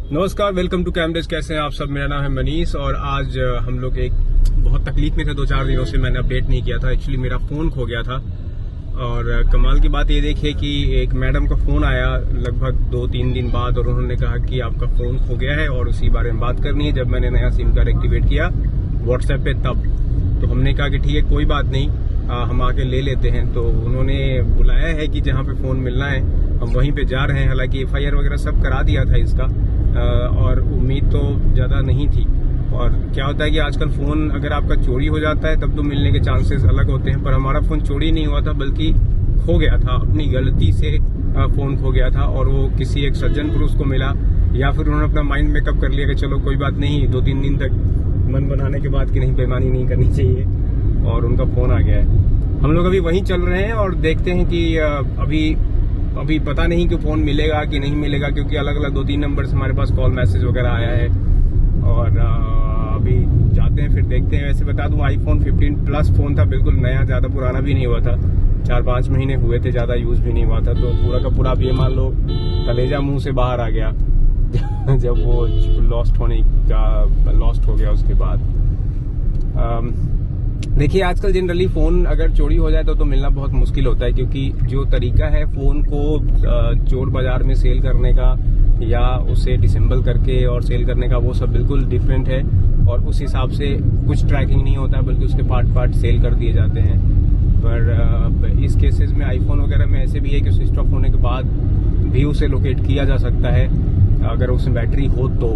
नमस्कार, welcome to कैमरेज। कैसे हैं आप सब? मेरा नाम है मनीष और आज हम लोग एक बहुत तकलीफ में थे। 2-4 दिनों से मैंने अपडेट नहीं किया था। एक्चुअली मेरा फ़ोन खो गया था और कमाल की बात ये देखिए कि एक मैडम का फ़ोन आया लगभग 2-3 दिन बाद और उन्होंने कहा कि आपका फ़ोन खो गया है और उसी बारे में बात करनी है। जब मैंने नया सिम कार्ड एक्टिवेट किया व्हाट्सएप पे तब तो हमने कहा कि ठीक है, कोई बात नहीं, हम आके ले लेते हैं। तो उन्होंने बुलाया है कि जहाँ पे फ़ोन मिलना है हम वहीं पे जा रहे हैं। हालांकि FIR वगैरह सब करा दिया था इसका और उम्मीद तो ज़्यादा नहीं थी। और क्या होता है कि आजकल फ़ोन अगर आपका चोरी हो जाता है तब तो मिलने के चांसेस अलग होते हैं, पर हमारा फ़ोन चोरी नहीं हुआ था बल्कि खो गया था। अपनी गलती से फ़ोन खो गया था और वो किसी एक सज्जन पुरुष को मिला, या फिर उन्होंने अपना माइंड मेकअप कर लिया कि चलो कोई बात नहीं, 2-3 दिन तक मन बनाने के बाद कि नहीं, बेईमानी नहीं करनी चाहिए, और उनका फ़ोन आ गया है। हम लोग अभी वहीं चल रहे हैं और देखते हैं कि अभी पता नहीं कि फ़ोन मिलेगा कि नहीं मिलेगा, क्योंकि अलग अलग 2-3 नंबर से हमारे पास कॉल मैसेज वगैरह आया है। और अभी जाते हैं, फिर देखते हैं। वैसे बता दूं, iPhone 15 प्लस फ़ोन था, बिल्कुल नया, ज़्यादा पुराना भी नहीं हुआ था। 4-5 महीने हुए थे, ज़्यादा यूज़ भी नहीं हुआ था। तो पूरा का पूरा ये मान लो कलेजा मुंह से बाहर आ गया जब वो लॉस्ट हो गया उसके बाद। देखिए, आजकल जनरली फ़ोन अगर चोरी हो जाए तो मिलना बहुत मुश्किल होता है, क्योंकि जो तरीका है फ़ोन को चोर बाजार में सेल करने का या उसे डिसेंबल करके और सेल करने का, वो सब बिल्कुल डिफरेंट है। और उस हिसाब से कुछ ट्रैकिंग नहीं होता है, बल्कि उसके पार्ट सेल कर दिए जाते हैं। पर इस केसेस में आईफोन वगैरह में ऐसे भी है कि स्विच ऑफ होने के बाद भी उसे लोकेट किया जा सकता है अगर उसमें बैटरी हो तो।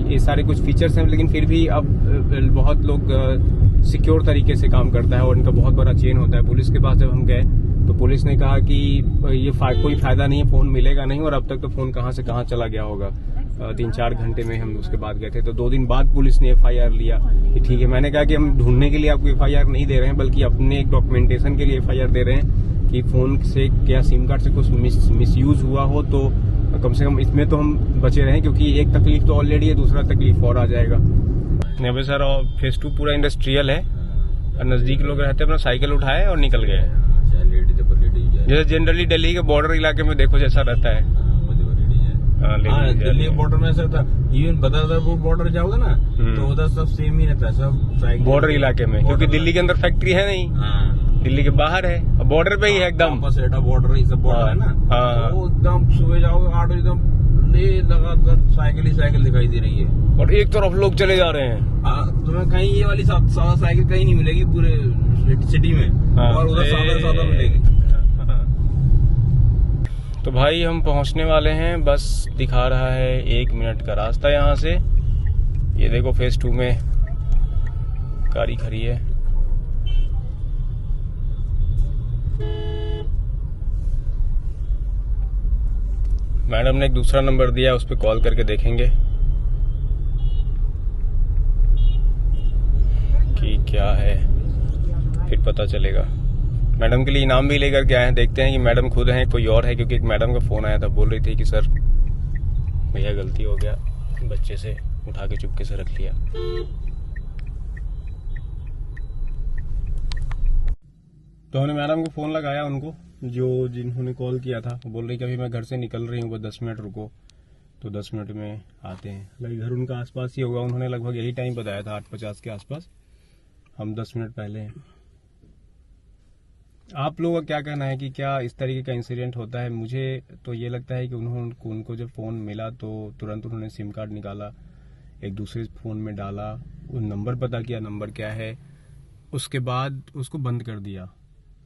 ये सारे कुछ फीचर्स हैं, लेकिन फिर भी अब बहुत लोग सिक्योर तरीके से काम करता है और इनका बहुत बड़ा चेन होता है। पुलिस के पास जब हम गए तो पुलिस ने कहा कि ये कोई फायदा नहीं है, फ़ोन मिलेगा नहीं, और अब तक तो फ़ोन कहाँ से कहाँ चला गया होगा। 3-4 घंटे में हम उसके बाद गए थे। तो 2 दिन बाद पुलिस ने FIR लिया कि ठीक है। मैंने कहा कि हम ढूंढने के लिए आपको FIR नहीं दे रहे हैं, बल्कि अपने एक डॉक्यूमेंटेशन के लिए FIR दे रहे हैं कि फ़ोन से क्या सिम कार्ड से कुछ मिसयूज हुआ हो तो कम से कम इसमें तो हम बचे रहें, क्योंकि एक तकलीफ तो ऑलरेडी है, दूसरा तकलीफ और आ जाएगा। नहीं सर, और फेज 2 पूरा इंडस्ट्रियल है और नज़दीक लोग रहते हैं, अपना साइकिल उठाए और निकल गए। जैसे जनरली दिल्ली के बॉर्डर इलाके में देखो जैसा रहता है। दिल्ली बॉर्डर में ऐसा था, इवन बदरपुर बॉर्डर जाओगे ना तो उधर सब सेम ही रहता है, सब बॉर्डर इलाके में, क्योंकि दिल्ली के अंदर फैक्ट्री है नहीं, दिल्ली के बाहर है, बॉर्डर पे ही है एकदम। बॉर्डर ही सब बॉर्डर है ना, तो एकदम सुबह जाओगे 8 बजे एकदम लगातार साइकिल ही साइकिल दिखाई दे रही है और एक तरफ लोग चले जा रहे हैं। तुम्हें कहीं ये वाली साइकिल कहीं नहीं मिलेगी पूरे सिटी में, और उधर सादा मिलेगी। तो भाई हम पहुंचने वाले हैं, बस दिखा रहा है 1 मिनट का रास्ता यहाँ से। ये देखो फेज 2 में गाड़ी खड़ी है। मैडम ने एक दूसरा नंबर दिया, उस पर कॉल करके देखेंगे कि क्या है, फिर पता चलेगा। मैडम के लिए इनाम भी लेकर के आए हैं, देखते हैं कि मैडम खुद हैं कोई और है, क्योंकि एक मैडम का फ़ोन आया था, बोल रही थी कि सर भैया गलती हो गया, बच्चे से उठा के चुपके से रख लिया। तो हमने मैडम को फ़ोन लगाया, उनको जिन्होंने कॉल किया था, वो बोल रही कि अभी मैं घर से निकल रही हूँ, बस 10 मिनट रुको। तो 10 मिनट में आते हैं। लगे घर उनका आसपास ही होगा, उन्होंने लगभग यही टाइम बताया था, 8:50 के आसपास। हम 10 मिनट पहले हैं। आप लोगों का क्या कहना है कि क्या इस तरीके का इंसिडेंट होता है? मुझे तो ये लगता है कि उनको जब फ़ोन मिला तो तुरंत उन्होंने सिम कार्ड निकाला, एक दूसरे फ़ोन में डाला, वो नंबर पता किया नंबर क्या है, उसके बाद उसको बंद कर दिया।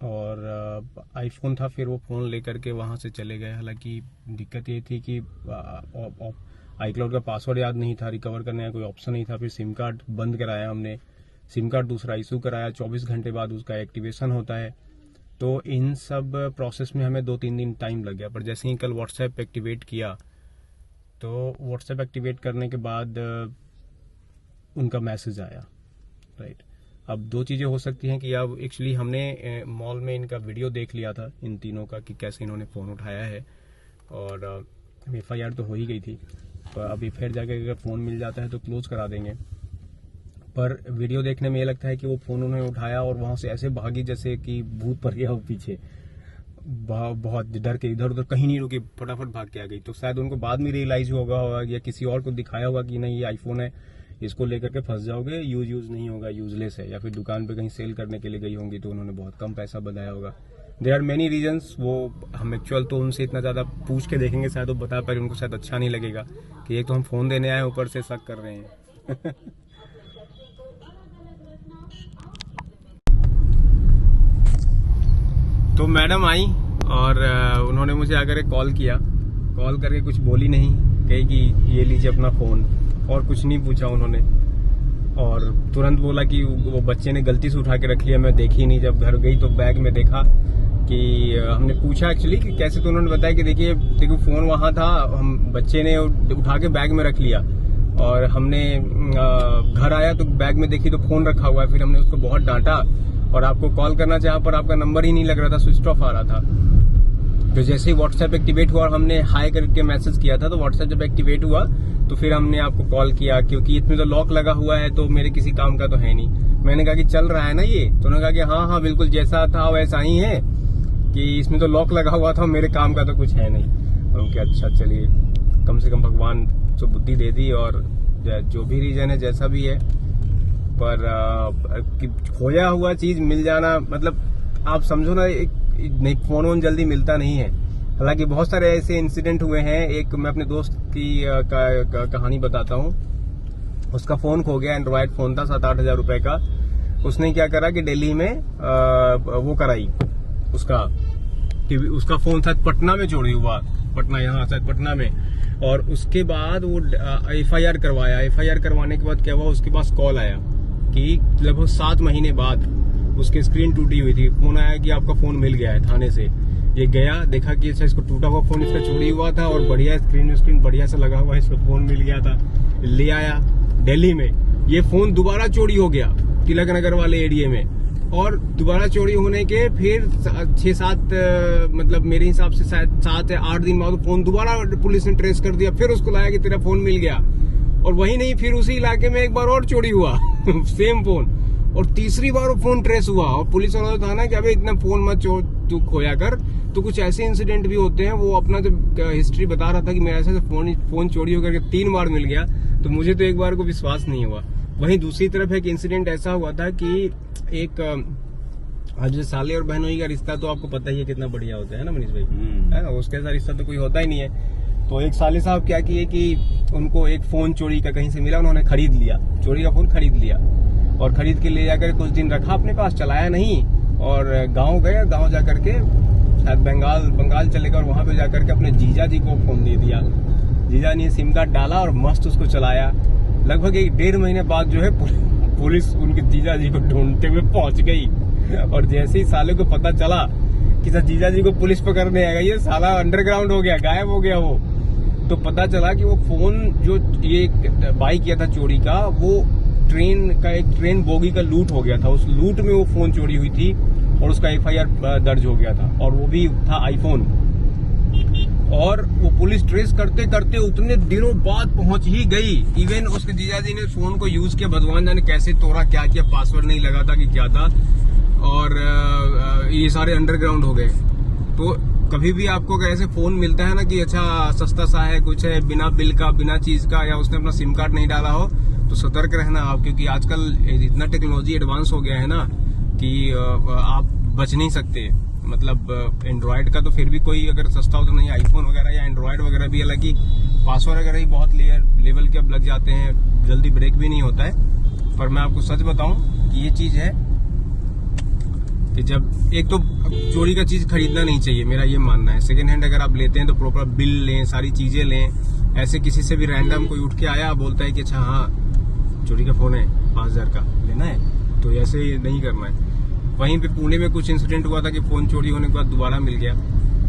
और आईफोन था, फिर वो फ़ोन लेकर के वहाँ से चले गए। हालांकि दिक्कत ये थी कि iCloud का पासवर्ड याद नहीं था, रिकवर करने का कोई ऑप्शन नहीं था। फिर सिम कार्ड बंद कराया हमने, सिम कार्ड दूसरा इशू कराया, 24 घंटे बाद उसका एक्टिवेशन होता है। तो इन सब प्रोसेस में हमें 2-3 दिन टाइम लग गया। पर जैसे ही कल व्हाट्सएप एक्टिवेट किया तो व्हाट्सएप एक्टिवेट करने के बाद उनका मैसेज आया, राइट। अब 2 चीज़ें हो सकती हैं कि अब एक्चुअली हमने मॉल में इनका वीडियो देख लिया था इन तीनों का कि कैसे इन्होंने फ़ोन उठाया है, और FIR तो हो ही गई थी। तो अभी फिर जाके अगर फ़ोन मिल जाता है तो क्लोज करा देंगे। पर वीडियो देखने में ये लगता है कि वो फ़ोन उन्होंने उठाया और वहाँ से ऐसे भागी जैसे कि भूत पड़ गया हो पीछे। बहुत डर के इधर उधर कहीं नहीं रुकी, फटाफट भाग के आ गई। तो शायद उनको बाद में रियलाइज होगा या किसी और को दिखाया होगा कि नहीं ये आईफोन है, इसको लेकर के फंस जाओगे, यूज नहीं होगा, यूजलेस है, या फिर दुकान पे कहीं सेल करने के लिए गई होंगी तो उन्होंने बहुत कम पैसा बताया होगा। देयर आर मेनी रीजंस, वो हम एक्चुअल तो उनसे इतना ज्यादा पूछ के देखेंगे, शायद वो बता पाए, उनको शायद अच्छा नहीं लगेगा कि एक तो हम फोन देने आए ऊपर से शक कर रहे हैं। तो मैडम आई और उन्होंने मुझे आकर कॉल किया, कॉल करके कुछ बोली नहीं, कही कि ये लीजिए अपना फ़ोन, और कुछ नहीं पूछा उन्होंने, और तुरंत बोला कि वो बच्चे ने गलती से उठा के रख लिया, मैं देखी नहीं। जब घर गई तो बैग में देखा कि हमने पूछा एक्चुअली कि कैसे, तो उन्होंने बताया कि देखिए फ़ोन वहाँ था, हम बच्चे ने उठा के बैग में रख लिया, और हमने घर आया तो बैग में देखी तो फ़ोन रखा हुआ है। फिर हमने उसको बहुत डांटा और आपको कॉल करना चाहा पर आपका नंबर ही नहीं लग रहा था, स्विच ऑफ आ रहा था। तो जैसे ही व्हाट्सएप एक्टिवेट हुआ और हमने हाई करके मैसेज किया था, तो व्हाट्सएप जब एक्टिवेट हुआ तो फिर हमने आपको कॉल किया, क्योंकि इसमें तो लॉक लगा हुआ है, तो मेरे किसी काम का तो है नहीं। मैंने कहा कि चल रहा है ना ये, तो उन्होंने कहा कि हाँ हाँ बिल्कुल जैसा था वैसा ही है, कि इसमें तो लॉक लगा हुआ था, मेरे काम का तो कुछ है नहीं। और क्या, अच्छा चलिए, कम से कम भगवान तो बुद्धि दे दी, और जो भी रीजन है जैसा भी है, पर खोया हुआ चीज मिल जाना, मतलब आप समझो ना, एक फोन वोन जल्दी मिलता नहीं है। हालांकि बहुत सारे ऐसे इंसिडेंट हुए हैं। एक मैं अपने दोस्त की कहानी बताता हूँ। उसका फोन खो गया, एंड्रॉयड फोन था 7-8 हजार रुपए का। उसने क्या करा कि दिल्ली में वो कराई उसका फोन था पटना में चोरी हुआ, पटना, यहाँ शायद पटना में, और उसके बाद वो FIR करवाया। FIR करवाने के बाद क्या हुआ, उसके पास कॉल आया कि लगभग 7 महीने बाद उसकी स्क्रीन टूटी हुई थी, फोन आया कि आपका फोन मिल गया है थाने से। ये गया, देखा कि अच्छा इसको टूटा हुआ फोन इसका चोरी हुआ था, और बढ़िया स्क्रीन बढ़िया से लगा हुआ, इसको फोन मिल गया था। ले आया दिल्ली में, ये फोन दोबारा चोरी हो गया तिलक नगर वाले एरिया में, और दोबारा चोरी होने के फिर 6-7 मतलब मेरे हिसाब से शायद 7 या 8 दिन बाद फोन दोबारा पुलिस ने ट्रेस कर दिया, फिर उसको लाया कि तेरा फोन मिल गया। और वही नहीं, फिर उसी इलाके में एक बार और चोरी हुआ सेम फोन, और तीसरी बार वो फोन ट्रेस हुआ, और पुलिस वाला था ना कि अबे इतना फोन मत तू खोया कर। तो कुछ ऐसे इंसिडेंट भी होते हैं। वो अपना जब हिस्ट्री बता रहा था कि मेरे ऐसे फोन चोरी होकर के 3 बार मिल गया, तो मुझे तो एक बार को विश्वास नहीं हुआ। वहीं दूसरी तरफ एक इंसिडेंट ऐसा हुआ था कि एक आज साले और बहनोई का रिश्ता तो आपको पता ही है कितना बढ़िया होता है ना मनीष भाई, है ना, उसके साथ रिश्ता तो कोई होता ही नहीं है। तो एक साले साहब क्या किए कि उनको एक फोन चोरी का कहीं से मिला, उन्होंने खरीद लिया, चोरी का फोन खरीद लिया, और खरीद के ले जाकर कुछ दिन रखा अपने पास, चलाया नहीं, और गांव गए, गांव जाकर के शायद बंगाल चले गए, और वहां पे जाकर के अपने जीजा जी को फोन दे दिया। जीजा ने सिम कार्ड डाला और मस्त उसको चलाया। लगभग 1-1.5 महीने बाद जो है पुलिस उनके जीजा जी को ढूंढते हुए पहुंच गई, और जैसे ही साले को पता चला कि सर जीजा जी को पुलिस पकड़ने आएगा, ये साला अंडरग्राउंड हो गया, गायब हो गया वो। तो पता चला कि वो फोन जो ये बाई किया था चोरी का, वो ट्रेन बोगी का लूट हो गया था, उस लूट में वो फोन चोरी हुई थी, और उसका FIR दर्ज हो गया था, और वो भी था आईफोन। और वो पुलिस ट्रेस करते करते उतने दिनों बाद पहुंच ही गई। इवन उसके जीजाजी ने फोन को यूज किया, भगवान जाने कैसे तोड़ा, क्या किया, पासवर्ड नहीं लगा था कि क्या था, और ये सारे अंडरग्राउंड हो गए। तो कभी भी आपको ऐसे फोन मिलता है ना कि अच्छा सस्ता सा है, कुछ है, बिना बिल का, बिना चीज का, या उसने अपना सिम कार्ड नहीं डाला हो, तो सतर्क रहना आप, क्योंकि आजकल इतना टेक्नोलॉजी एडवांस हो गया है ना कि आप बच नहीं सकते। मतलब एंड्रॉयड का तो फिर भी कोई अगर सस्ता हो तो नहीं, आईफोन वगैरह या एंड्रॉयड वगैरह भी, हालांकि पासवर्ड वगैरह ही बहुत लेवल के अब लग जाते हैं, जल्दी ब्रेक भी नहीं होता है। पर मैं आपको सच बताऊं कि ये चीज है कि जब एक तो चोरी का चीज खरीदना नहीं चाहिए, मेरा ये मानना है। सेकंड हैंड अगर आप लेते हैं तो प्रॉपर बिल लें, सारी चीजें लें। ऐसे किसी से भी रैंडम कोई उठ के आया, बोलता है कि अच्छा हाँ चोरी का फोन है 5000 का लेना है, तो ऐसे नहीं करना है। वहीं पे पुणे में कुछ इंसिडेंट हुआ था कि फोन चोरी होने के बाद दोबारा मिल गया।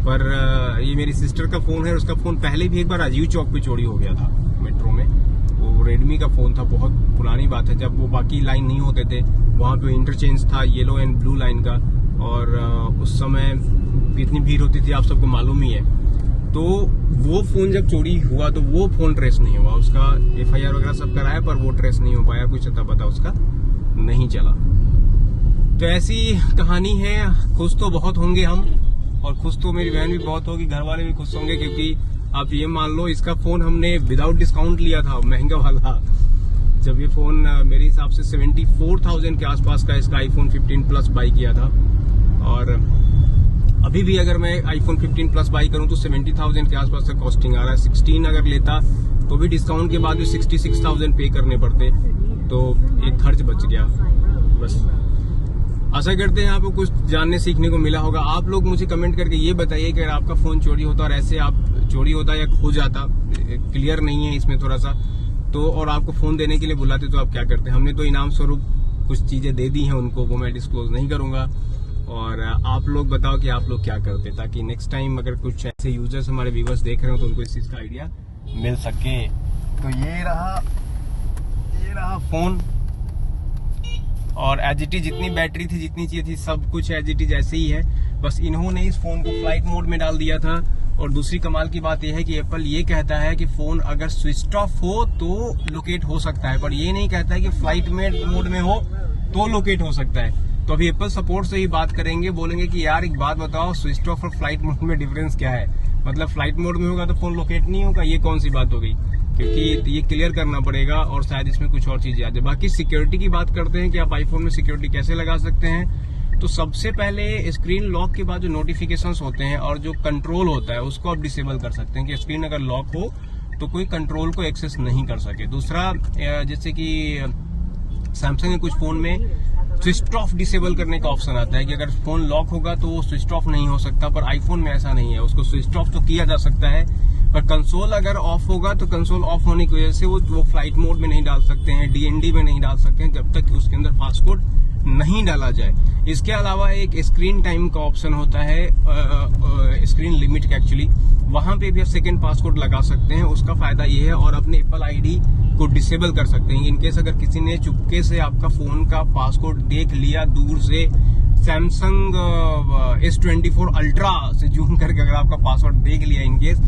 पर ये मेरी सिस्टर का फोन है, उसका फोन पहले भी एक बार राजीव चौक पे चोरी हो गया था मेट्रो में। वो रेडमी का फोन था, बहुत पुरानी बात है, जब वो बाकी लाइन नहीं होते थे, वहाँ पे इंटरचेंज था येलो एंड ब्लू लाइन का, और उस समय कितनी भीड़ होती थी आप सबको मालूम ही है। तो वो फोन जब चोरी हुआ तो वो फोन ट्रेस नहीं हुआ, उसका FIR वगैरह सब कराया, पर वो ट्रेस नहीं हो पाया, कुछ अता पता उसका नहीं चला। तो ऐसी कहानी है, खुश तो बहुत होंगे हम, और खुश तो मेरी बहन भी बहुत होगी, घर वाले भी खुश होंगे, क्योंकि आप ये मान लो इसका फोन हमने विदाउट डिस्काउंट लिया था, महंगा वाला। जब ये फोन मेरे हिसाब से 74,000 के आसपास का इसका iPhone 15 प्लस बाई किया था, और अभी भी अगर मैं iPhone 15 प्लस बाई करूं तो 70,000 के आसपास का कॉस्टिंग आ रहा है। 16 अगर लेता तो भी डिस्काउंट के बाद भी 66,000 पे करने पड़ते, तो एक खर्च बच गया। बस आशा करते हैं आपको कुछ जानने सीखने को मिला होगा। आप लोग मुझे कमेंट करके ये बताइए कि अगर आपका फोन चोरी होता और ऐसे आप चोरी होता या खो जाता, क्लियर नहीं है इसमें थोड़ा सा, तो और आपको फोन देने के लिए बुलाते तो आप क्या करते? हमने तो इनाम स्वरूप कुछ चीजें दे दी हैं उनको, वो मैं डिस्क्लोज नहीं करूंगा। और आप लोग बताओ कि आप लोग क्या करते, ताकि नेक्स्ट टाइम अगर कुछ ऐसे यूजर्स हमारे व्यूअर्स देख रहे हो तो उनको इस चीज का आइडिया मिल सके। तो ये रहा फोन, और एजिटी जितनी बैटरी थी, जितनी चाहिए थी, सब कुछ एजिटी जैसे ही है। बस इन्होंने इस फोन को फ्लाइट मोड में डाल दिया था। और दूसरी कमाल की बात यह है कि एप्पल ये कहता है कि फोन अगर स्विच ऑफ हो तो लोकेट हो सकता है, पर ये नहीं कहता है कि फ्लाइट मोड में हो तो लोकेट हो सकता है। तो अभी एप्पल सपोर्ट से ही बात करेंगे, बोलेंगे कि यार एक बात बताओ, स्विच ऑफ और फ्लाइट मोड में डिफरेंस क्या है? मतलब फ्लाइट मोड में होगा तो फोन लोकेट नहीं होगा, ये कौन सी बात हो गई? क्योंकि ये क्लियर करना पड़ेगा, और शायद इसमें कुछ और चीजें आ जाए। बाकी सिक्योरिटी की बात करते हैं कि आप आईफोन में सिक्योरिटी कैसे लगा सकते हैं। तो सबसे पहले स्क्रीन लॉक के बाद जो नोटिफिकेशंस होते हैं और जो कंट्रोल होता है उसको आप डिसेबल कर सकते हैं कि स्क्रीन अगर लॉक हो तो कोई कंट्रोल को एक्सेस नहीं कर सके। दूसरा, जैसे कि सैमसंग के कुछ फोन में स्विच ऑफ डिसेबल करने का ऑप्शन आता है कि अगर फोन लॉक होगा तो वो स्विच ऑफ नहीं हो सकता, पर आईफोन में ऐसा नहीं है। उसको स्विच ऑफ तो किया जा सकता है, पर कंसोल अगर ऑफ होगा तो कंसोल ऑफ होने की वजह से वो फ्लाइट मोड में नहीं डाल सकते हैं, डीएनडी में नहीं डाल सकते हैं, जब तक कि उसके अंदर पासकोड नहीं डाला जाए। इसके अलावा एक स्क्रीन टाइम का ऑप्शन होता है, स्क्रीन लिमिट का एक्चुअली, वहां पे भी आप सेकंड पासकोड लगा सकते हैं। उसका फायदा ये है, और अपने एप्पल आईडी को डिसेबल कर सकते हैं। इनकेस अगर किसी ने चुपके से आपका फोन का पासकोड देख लिया दूर से, सैमसंग S24 अल्ट्रा से जूम करके अगर आपका पासवर्ड देख लिया इनकेस,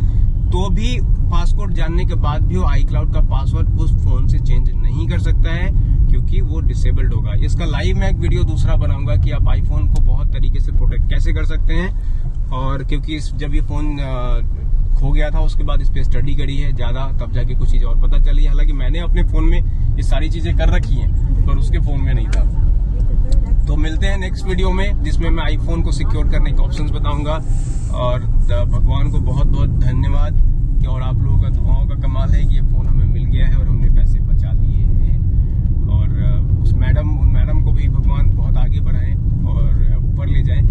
तो भी पासवर्ड जानने के बाद भी वो iCloud का पासवर्ड उस फोन से चेंज नहीं कर सकता है, क्योंकि वो डिसेबल्ड होगा। इसका लाइव मैं एक वीडियो दूसरा बनाऊंगा कि आप आईफोन को बहुत तरीके से प्रोटेक्ट कैसे कर सकते हैं। और क्योंकि जब ये फोन खो गया था उसके बाद इस पे स्टडी करी है ज्यादा, तब जाके कुछ चीज और पता चली। हालांकि मैंने अपने फोन में ये सारी चीजें कर रखी हैं, पर उसके फोन में नहीं था। तो मिलते हैं नेक्स्ट वीडियो में, जिसमें मैं आईफोन को सिक्योर करने के ऑप्शंस बताऊंगा। और भगवान को बहुत बहुत धन्यवाद कि, और आप लोगों का दुआओं का कमाल है कि ये फोन हमें मिल गया है और हमने पैसे बचा लिए हैं। और उस मैडम को भी भगवान बहुत आगे बढ़ाएं और ऊपर ले जाएं,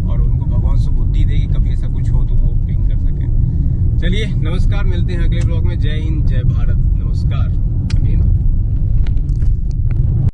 और उनको भगवान से बुद्धि दे कि कभी ऐसा कुछ हो तो वो पिंग कर सकें। चलिए नमस्कार, मिलते हैं अगले ब्लॉग में। जय हिंद, जय भारत।